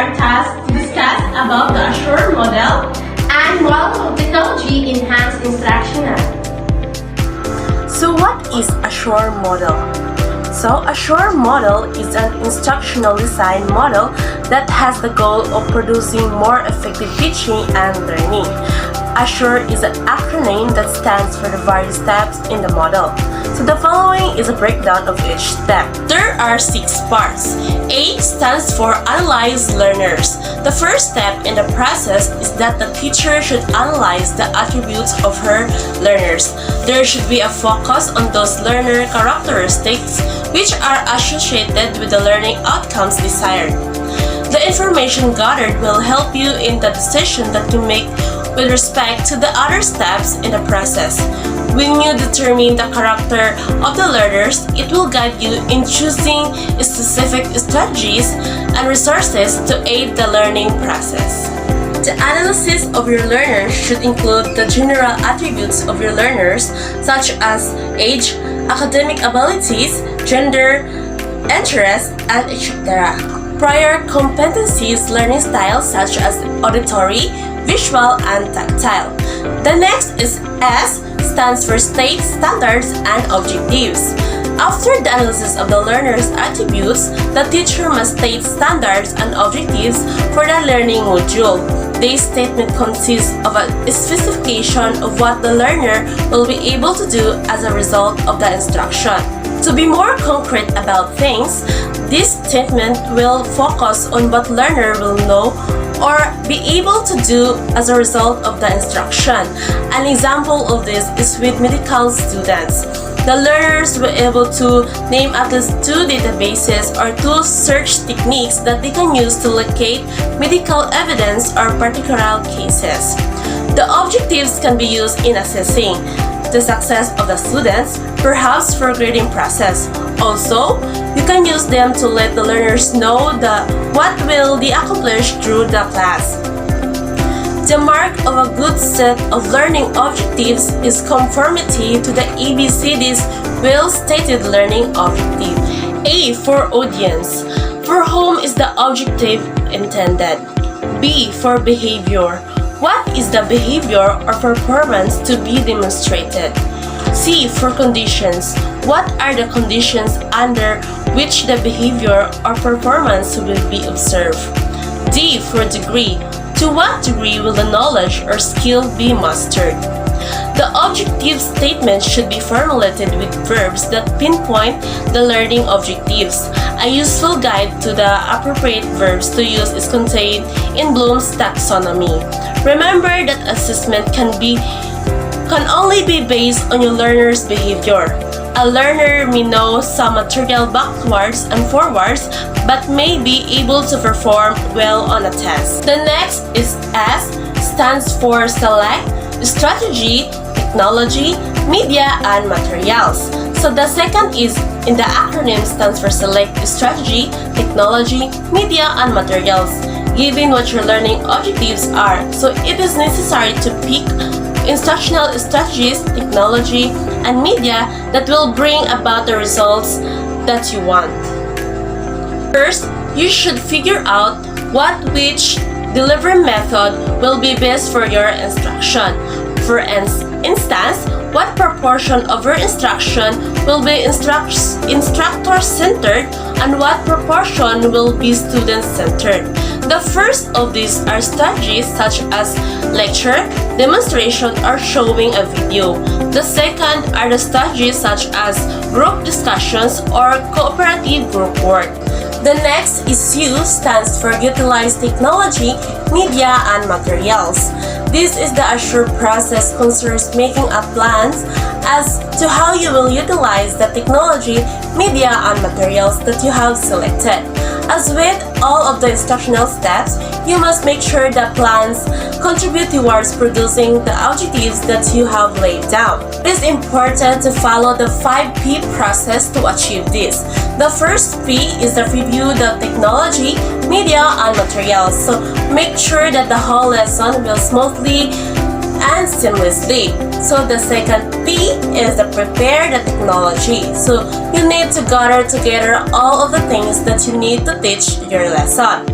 our task to discuss about the Assure model and model of technology enhanced instructional. So what is Assure model? So Assure model is an instructional design model that has the goal of producing more effective teaching and learning. Assure is an acronym that stands for the various steps in the model. So the following is a breakdown of each step. There are 6 parts. A stands for Analyze Learners. The first step in the process is that the teacher should analyze the attributes of her learners. There should be a focus on those learner characteristics which are associated with the learning outcomes desired. The information gathered will help you in the decision that you make with respect to the other steps in the process. When you determine the character of the learners, it will guide you in choosing specific strategies and resources to aid the learning process. The analysis of your learners should include the general attributes of your learners such as age, academic abilities, gender, interests, and etc. Prior competencies, learning styles such as auditory, visual, and tactile. The next is S, stands for State, Standards, and Objectives. After the analysis of the learner's attributes, the teacher must state standards and objectives for the learning module. This statement consists of a specification of what the learner will be able to do as a result of the instruction. To be more concrete about things, this statement will focus on what learner will know or be able to do as a result of the instruction. An example of this is with medical students. The learners were able to name at least 2 databases or 2 search techniques that they can use to locate medical evidence or particular cases. The objectives can be used in assessing the success of the students, perhaps for grading process. Also, you can use them to let the learners know what will be accomplished through the class. The mark of a good set of learning objectives is conformity to the ABCD's well-stated learning objective. A for audience. For whom is the objective intended? B for behavior. What is the behavior or performance to be demonstrated? C for conditions. What are the conditions under which the behavior or performance will be observed? D for degree. To what degree will the knowledge or skill be mastered? The objective statement should be formulated with verbs that pinpoint the learning objectives. A useful guide to the appropriate verbs to use is contained in Bloom's taxonomy. Remember that assessment can only be based on your learner's behavior. A learner may know some material backwards and forwards but may be able to perform well on a test. The next is S, stands for Select, Strategy, Technology, Media, and Materials. So the second is in the acronym stands for Select, Strategy, Technology, Media, and Materials. Given what your learning objectives are, so it is necessary to pick instructional strategies, technology, and media that will bring about the results that you want. First, you should figure out which delivery method will be best for your instruction. For instance, what proportion of your instruction will be instructor-centered and what proportion will be student-centered. The first of these are strategies such as lecture, demonstration, or showing a video. The second are the strategies such as group discussions or cooperative group work. The next is U, stands for Utilize Technology, Media, and Materials. This is the Assure process concerns making up plans as to how you will utilize the technology, media, and materials that you have selected. As with all of the instructional steps, you must make sure that plans contribute towards producing the objectives that you have laid down. It is important to follow the 5P process to achieve this. The first P is to review the technology, media, and materials. So make sure that the whole lesson will smoothly and seamlessly. So the second P is to prepare the technology. So you need to gather together all of the things that you need to teach your lesson.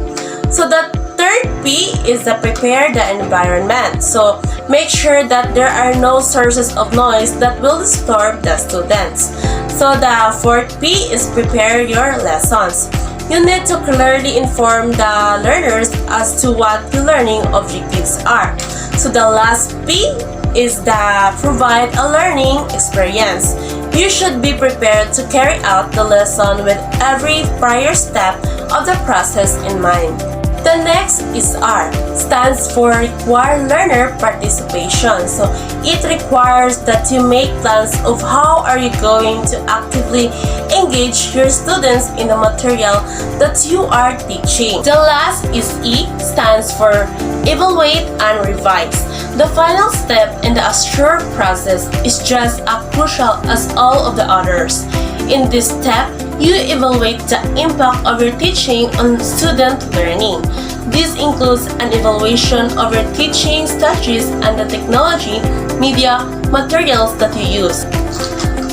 So the third P is the prepare the environment. So make sure that there are no sources of noise that will disturb the students. So the fourth P is prepare your lessons. You need to clearly inform the learners as to what the learning objectives are. So the last P is the provide a learning experience. You should be prepared to carry out the lesson with every prior step of the process in mind. The next is R, stands for require learner participation. So it requires that you make plans of how are you going to actively engage your students in the material that you are teaching. The last is E, stands for evaluate and revise. The final step in the Assure process is just as crucial as all of the others. In this step, you evaluate the impact of your teaching on student learning. This includes an evaluation of your teaching strategies and the technology, media, materials that you use.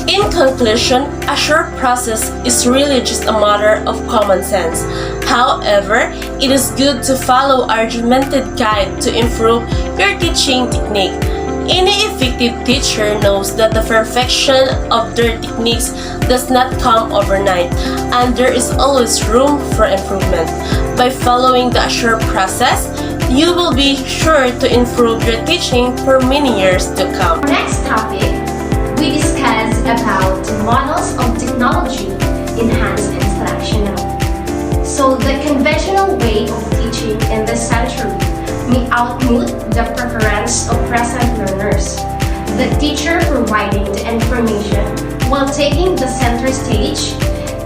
In conclusion, Assure process is really just a matter of common sense. However, it is good to follow our regimented guide to improve your teaching technique. Any effective teacher knows that the perfection of their techniques does not come overnight, and there is always room for improvement. By following the Assure process, you will be sure to improve your teaching for many years to come. Next topic, we discuss about models of technology enhanced instructional. So the conventional way of teaching in this century may outmute the preference of present learners. The teacher providing the information while taking the center stage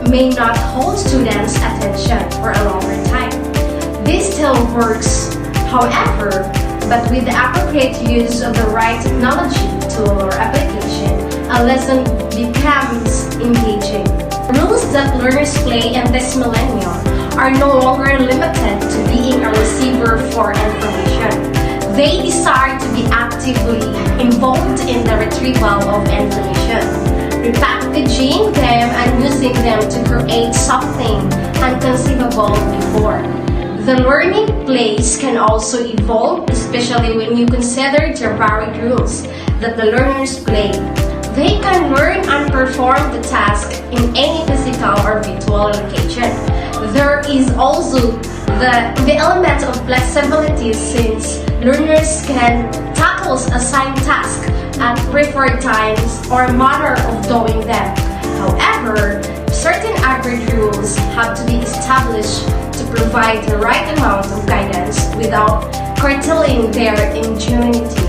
may not hold students' attention for a longer time. This still works, however, but with the appropriate use of the right technology, tool, or application, a lesson becomes engaging. Rules that learners play in this millennium are no longer limited to being a receiver for information. They desire to be actively involved in the retrieval of information, repackaging them and using them to create something unconceivable before. The learning place can also evolve, especially when you consider the varied rules that the learners play. They can learn and perform the task in any physical or virtual location. There is also the element of flexibility, since learners can tackle assigned tasks at preferred times or manner of doing them. However, certain agreed rules have to be established to provide the right amount of guidance without curtailing their ingenuity.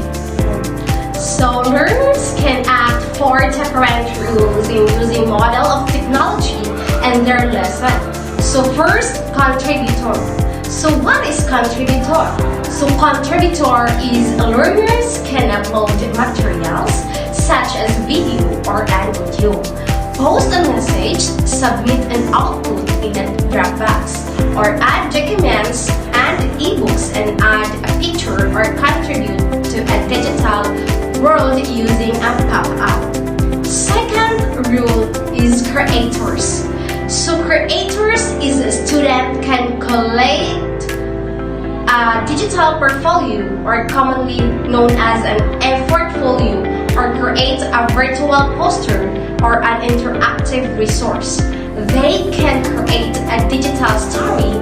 So learners can act for different rules in using model of technology and their lesson. So first, contributor. So what is contributor? So contributor is learners can upload materials such as video or audio, post a message, submit an output in a Dropbox, or add documents and ebooks and add a picture or contribute to a digital world using a pop-up. Second rule is creators. So creators is a student can collate a digital portfolio, or commonly known as an e-portfolio, or create a virtual poster or an interactive resource. They can create a digital story,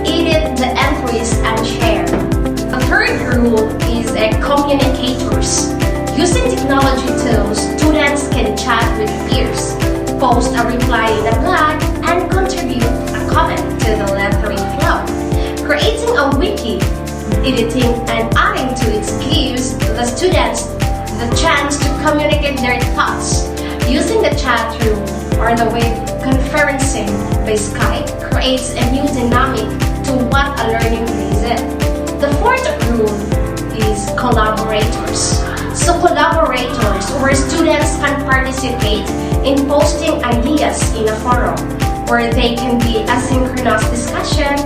edit the entries, and share. The third rule is a communicators. Using technology tools, students can chat with peers, post a reply in a blog, and contribute a comment to the lettering club. Creating a wiki, editing and adding to it gives the students the chance to communicate their thoughts. Using the chat room or the web conferencing by Skype creates a new dynamic to what a learning is in. The fourth rule is collaborators. So collaborators, where students can participate in posting ideas in a forum, where they can be asynchronous discussion,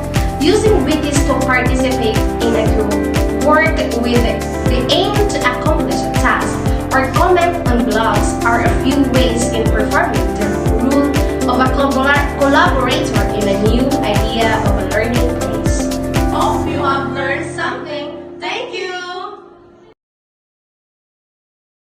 using wikis to participate in a group, work with the aim to accomplish a task, or comment on blogs are a few ways in performing